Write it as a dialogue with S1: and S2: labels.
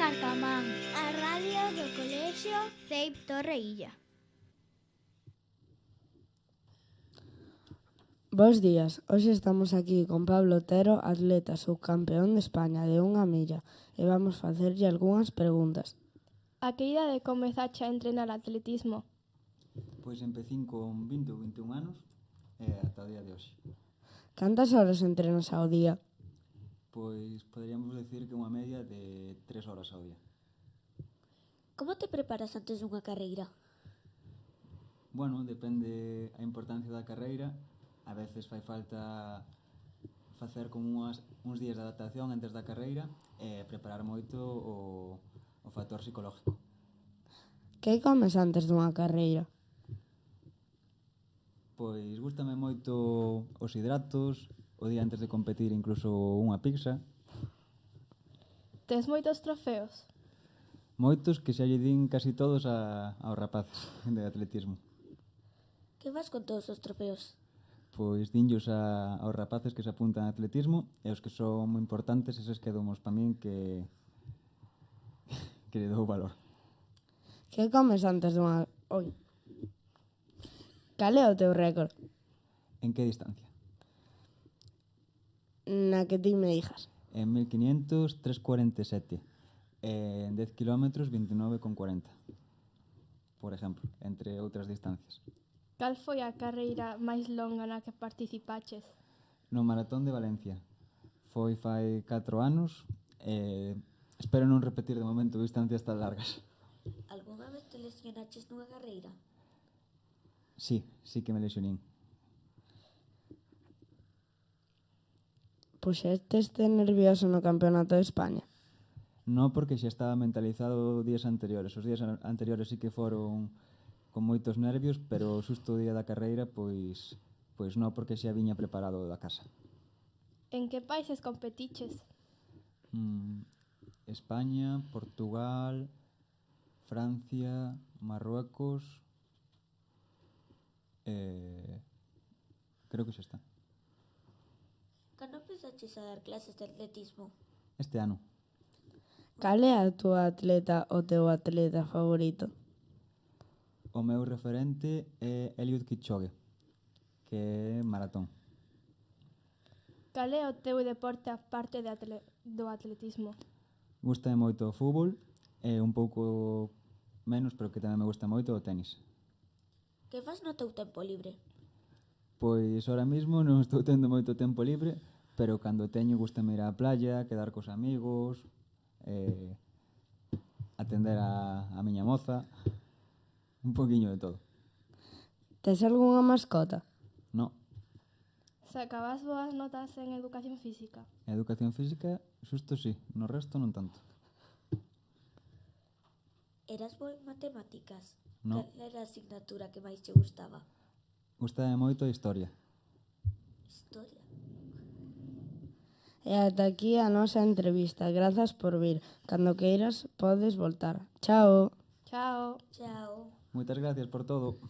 S1: Marcamán, a radio do colexio CEIP Torreilla.
S2: Bos días, hoxe estamos aquí con Pablo Otero, atleta subcampeón de España de 1 milla, e vamos facerlle algunhas preguntas.
S3: A que idade comezache a entrenar atletismo?
S4: Pois empecín con 20 ou 21 anos e ata o día de hoxe.
S2: Cantas horas entrenas ao día?
S4: Pois poderíamos decir que unha media de 3 horas ao día.
S5: Como te preparas antes dunha carreira?
S4: Bueno, depende a importancia da carreira. A veces fai falta facer como uns días de adaptación antes da carreira e preparar moito o factor psicológico.
S2: Que comes antes dunha carreira?
S4: Pois gústame moito os hidratos, o día antes de competir incluso unha pizza.
S3: Tes moitos trofeos?
S4: Moitos que xa lle din casi todos aos rapaces de atletismo.
S5: Que vas con todos os trofeos?
S4: Pois dinllos aos rapaces que se apuntan a atletismo e os que son moi importantes, eses quedamos pa min que lle dou valor.
S2: Que comes antes dunha... Cal é o teu récord?
S4: En que distancia?
S2: Na que ti me dixas.
S4: En 1500, 3.47. En 10 km, 29,40. Por exemplo, entre outras distancias.
S3: Cal foi a carreira máis longa na que participaches?
S4: No Maratón de Valencia. Foi fai 4 anos e espero non repetir de momento distancias tan largas.
S5: Algúnha vez te lesionaches nunha carreira?
S4: Sí que me lesionín.
S2: Puxesteste nervioso no Campeonato de España?
S4: No, porque xa estaba mentalizado días anteriores. Os días anteriores sí que foron con moitos nervios, pero xusto o día da carreira, pois non, porque xa viña preparado da casa.
S3: En que países competiches?
S4: España, Portugal, Francia, Marruecos... creo que xa está.
S5: Cando empezaches a dar clases de atletismo?
S4: Este ano.
S2: Cal é a túa atleta ou teu atleta favorito?
S4: O meu referente é Eliud Kipchoge, que é maratón.
S3: Cal é o teu deporte aparte do atletismo?
S4: Gústame moito o fútbol e un pouco menos, pero que tamén me gusta moito o tenis.
S5: Que fas no teu tempo libre?
S4: Pois ahora mismo non estou tendo moito tempo libre, pero cando teño gústame ir á playa, quedar cos amigos, atender a miña moza, un poquinho de todo.
S2: Tes algunha mascota?
S4: No,
S3: Sacabas boas notas en educación física?
S4: a educación física, xusto sí, no resto non tanto.
S5: Eras bo en matemáticas?
S4: No.
S5: Cal era a asignatura que máis te gustaba?
S4: Gústame moito a historia.
S5: Historia.
S2: E ata aquí a nosa entrevista. Grazas por vir. Cando queiras, podes voltar. Chao.
S3: Chao.
S5: Chao.
S4: Moitas gracias por todo.